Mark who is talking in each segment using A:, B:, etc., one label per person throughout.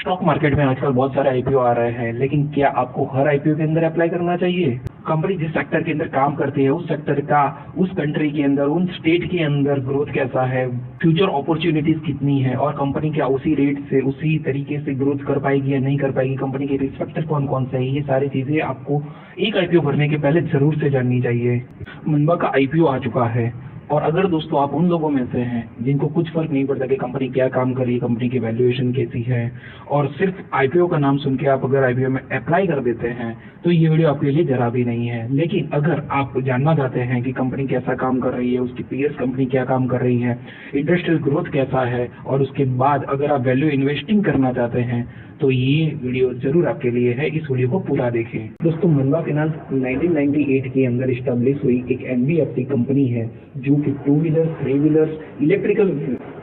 A: Stock market में आजकल बहुत सारे आईपीओ आ रहे हैं, लेकिन क्या आपको हर आईपीओ के अंदर अप्लाई करना चाहिए? कंपनी जिस सेक्टर के अंदर काम करती है उस सेक्टर का, उस कंट्री के अंदर, उन स्टेट के अंदर ग्रोथ कैसा है, फ्यूचर अपॉर्चुनिटीज कितनी है और कंपनी क्या उसी रेट से उसी तरीके से ग्रोथ कर पाएगी या नहीं कर पाएगी, कंपनी के रिस्क फैक्टर कौन कौन से है, ये सारी चीजें आपको एक आईपीओ भरने के पहले जरूर से जाननी चाहिए। मनबा का आईपीओ आ चुका है और अगर दोस्तों आप उन लोगों में से हैं जिनको कुछ फर्क नहीं पड़ता कि कंपनी क्या काम कर रही है, कंपनी की वैल्यूएशन कैसी है, और सिर्फ आईपीओ का नाम सुन के आप अगर आईपीओ में अप्लाई कर देते हैं तो ये वीडियो आपके लिए जरा भी नहीं है। लेकिन अगर आप जानना चाहते हैं कि कंपनी कैसा काम कर रही है, उसकी पीयर्स कंपनी क्या काम कर रही है, इंडस्ट्रियल ग्रोथ कैसा है, और उसके बाद अगर आप वैल्यू इन्वेस्टिंग करना चाहते हैं तो ये वीडियो जरूर आपके लिए है। इस वीडियो को पूरा देखें। दोस्तों, मनबा फाइनेंस 1998 के अंदर इस्टेब्लिश हुई एक एनबीएफसी कंपनी है जो कि two wheeler, three wheeler, electrical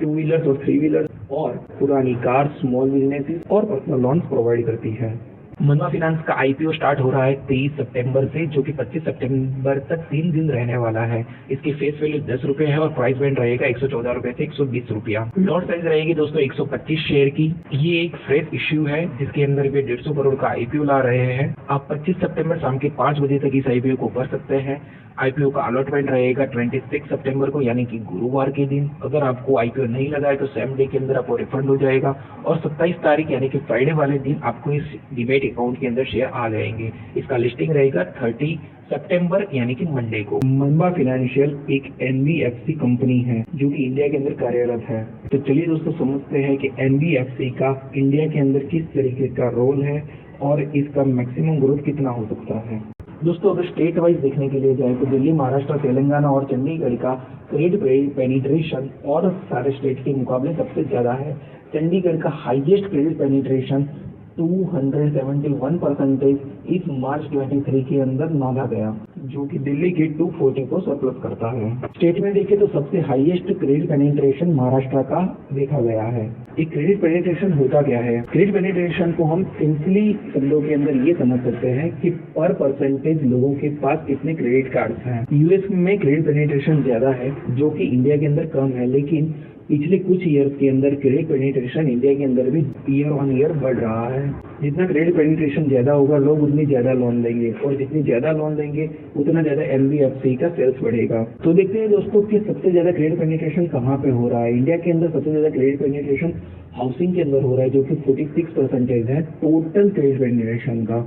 A: two wheeler और थ्री व्हीलर और पुरानी कार, स्मॉल बिजनेसेस और पर्सनल लोन्स प्रोवाइड करती है। मनबा फाइनेंस का आईपीओ स्टार्ट हो रहा है 23 सितंबर से, जो कि 25 सितंबर तक 3 दिन रहने वाला है। इसकी फेस वैल्यू 10 रुपए है और प्राइस बैंड रहेगा 114 रुपए से 120 रुपया। लॉट साइज रहेगी दोस्तों 125 शेयर की। ये एक फ्रेश इश्यू है जिसके अंदर वे 150 करोड़ का आईपीओ ला रहे हैं। आप 25 सितंबर शाम के 5 बजे तक इस आईपीओ को भर सकते हैं। आईपीओ का अलॉटमेंट रहेगा 26 सितंबर को, यानी कि गुरुवार के दिन। अगर आपको आईपीओ नहीं लगा है तो सेम डे के अंदर आपको रिफंड हो जाएगा और 27 तारीख यानी कि फ्राइडे वाले दिन आपको इस डीमैट अकाउंट के अंदर शेयर आ जाएंगे। इसका लिस्टिंग रहेगा 30 सितंबर यानी कि मंडे को। मनबा फाइनेंशियल एक एनबीएफसी कंपनी है जो कि इंडिया के अंदर कार्यरत है। तो चलिए दोस्तों समझते हैं कि एनबीएफसी का इंडिया के अंदर किस तरीके का रोल है और इसका मैक्सिमम ग्रोथ कितना हो सकता है। दोस्तों, अगर स्टेट वाइज देखने के लिए जाए तो दिल्ली, महाराष्ट्र, तेलंगाना और चंडीगढ़ का क्रेडिट पेनिट्रेशन और सारे स्टेट के मुकाबले सबसे ज्यादा है। चंडीगढ़ का हाईएस्ट क्रेडिट पेनिट्रेशन 271% इस मार्च 23 के अंदर मांगा गया, जो कि दिल्ली के 240 को सरप्लस करता है। स्टेट में देखें तो सबसे हाईएस्ट क्रेडिट पेनिट्रेशन महाराष्ट्र का देखा गया है। एक क्रेडिट पेनिट्रेशन होता क्या है? क्रेडिट पेनिट्रेशन को हम सिंपली शब्दों के अंदर ये समझ सकते हैं कि पर परसेंटेज लोगों के पास कितने क्रेडिट कार्ड्स हैं। यूएस में क्रेडिट पेनिट्रेशन ज्यादा है जो कि इंडिया के अंदर कम है, लेकिन पिछले कुछ ईयर्स के अंदर क्रेडिट पेनिट्रेशन इंडिया के अंदर भी ईयर ऑन ईयर बढ़ रहा है। जितना क्रेडिट पेनिट्रेशन ज्यादा होगा लोग उतनी ज्यादा लोन लेंगे और जितनी ज्यादा लोन लेंगे उतना ज्यादा एनबीएफसी का सेल्स बढ़ेगा। तो देखते हैं दोस्तों कि सबसे ज्यादा क्रेडिट पेनिट्रेशन कहाँ पे हो रहा है। इंडिया के अंदर सबसे ज्यादा क्रेडिट पेनिट्रेशन हाउसिंग के अंदर हो रहा है जो कि 46% है टोटल क्रेडिट पेनिट्रेशन का।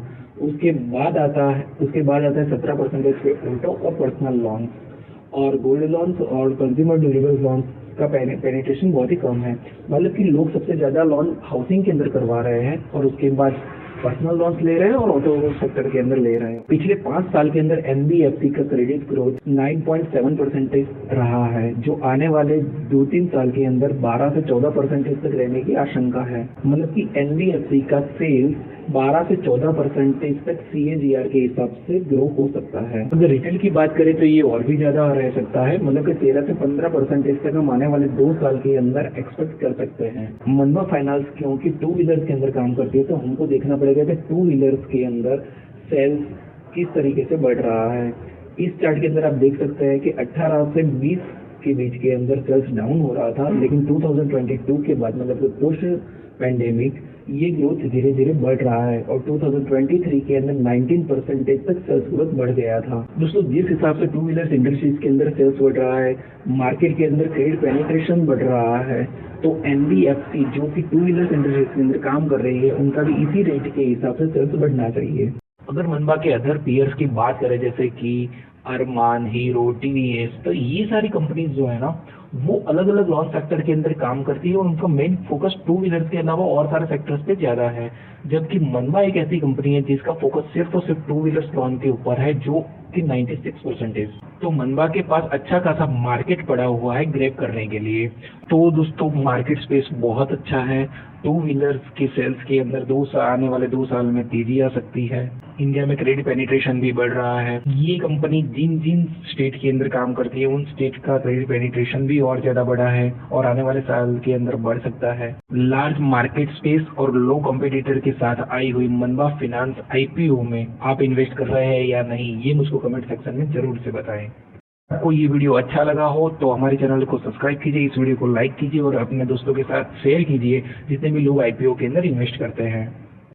A: उसके बाद आता है 17% पे ऑटो और पर्सनल लोन और गोल्ड लोन्स और कंज्यूमर ड्यूरेबल लोन्स का पेनिट्रेशन बहुत ही कम है। मतलब कि लोग सबसे ज्यादा लोन हाउसिंग के अंदर करवा रहे हैं और उसके बाद पर्सनल लोन्स ले रहे हैं और ऑटो सेक्टर के अंदर ले रहे हैं। पिछले 5 साल के अंदर एनबीएफसी का क्रेडिट ग्रोथ 9.7% रहा है, जो आने वाले 2-3 साल के अंदर 12 से 14% तक रहने की आशंका है। मतलब कि एनबीएफसी का सेल्स 12 से 14% तक सीएजीआर के हिसाब से ग्रो हो सकता है। अगर रिटेल की बात करें तो ये और भी ज्यादा रह सकता है, मतलब कि 13 से 15% तक हम आने वाले 2 साल के अंदर एक्सपेक्ट कर सकते हैं। मनबा फाइनेंस क्योंकि टू व्हीलर्स के अंदर काम करती है तो हमको देखना पड़ेगा कि टू व्हीलर्स के अंदर सेल्स किस तरीके से बढ़ रहा है। इस चार्ट के अंदर आप देख सकते हैं कि 18 से 20 के बीच के अंदर सेल्स डाउन हो रहा था, लेकिन 2022 के बाद मतलब पोस्ट पैंडेमिक ये ग्रोथ धीरे धीरे बढ़ रहा है और 2023 के अंदर 19% तक सेल्स ग्रोथ बढ़ गया था। दोस्तों, जिस हिसाब से टू व्हीलर्स इंडस्ट्रीज के अंदर सेल्स बढ़ रहा है, मार्केट के अंदर क्रेडिट पेनिट्रेशन बढ़ रहा है, तो एनबीएफसी जो कि टू व्हीलर्स इंडस्ट्रीज के अंदर काम कर रही है उनका भी इसी रेट के हिसाब से सेल्स बढ़ना चाहिए। अगर मनबा के अदर पीयर्स की बात करें जैसे कि अरमान, हीरो, टीवीएस, तो ये सारी कंपनीज जो है ना वो अलग अलग लॉन्च सेक्टर के अंदर काम करती है और उनका मेन फोकस टू व्हीलर्स के अलावा और सारे सेक्टर्स पे ज्यादा है। जबकि मनबा एक ऐसी कंपनी है जिसका फोकस सिर्फ और सिर्फ टू व्हीलर्स लॉन्च के ऊपर है, जो कि 96%। तो मनबा के पास अच्छा खासा मार्केट पड़ा हुआ है ग्रैब करने के लिए। तो दोस्तों, मार्केट स्पेस बहुत अच्छा है। टू व्हीलर्स की सेल्स के अंदर आने वाले 2 साल में तेजी आ सकती है। इंडिया में क्रेडिट पेनिट्रेशन भी बढ़ रहा है। ये कंपनी जिन जिन स्टेट के अंदर काम करती है उन स्टेट का क्रेडिट पेनिट्रेशन भी और ज्यादा बढ़ा है और आने वाले साल के अंदर बढ़ सकता है। लार्ज मार्केट स्पेस और लो कॉम्पिटिटर के साथ आई हुई मनबा फाइनेंस आईपीओ में आप इन्वेस्ट कर रहे हैं या नहीं, ये मुझको कमेंट सेक्शन में जरूर से बताएं। आपको ये वीडियो अच्छा लगा हो तो हमारे चैनल को सब्सक्राइब कीजिए, इस वीडियो को लाइक कीजिए और अपने दोस्तों के साथ शेयर कीजिए जितने भी लोग आईपीओ के अंदर इन्वेस्ट करते हैं।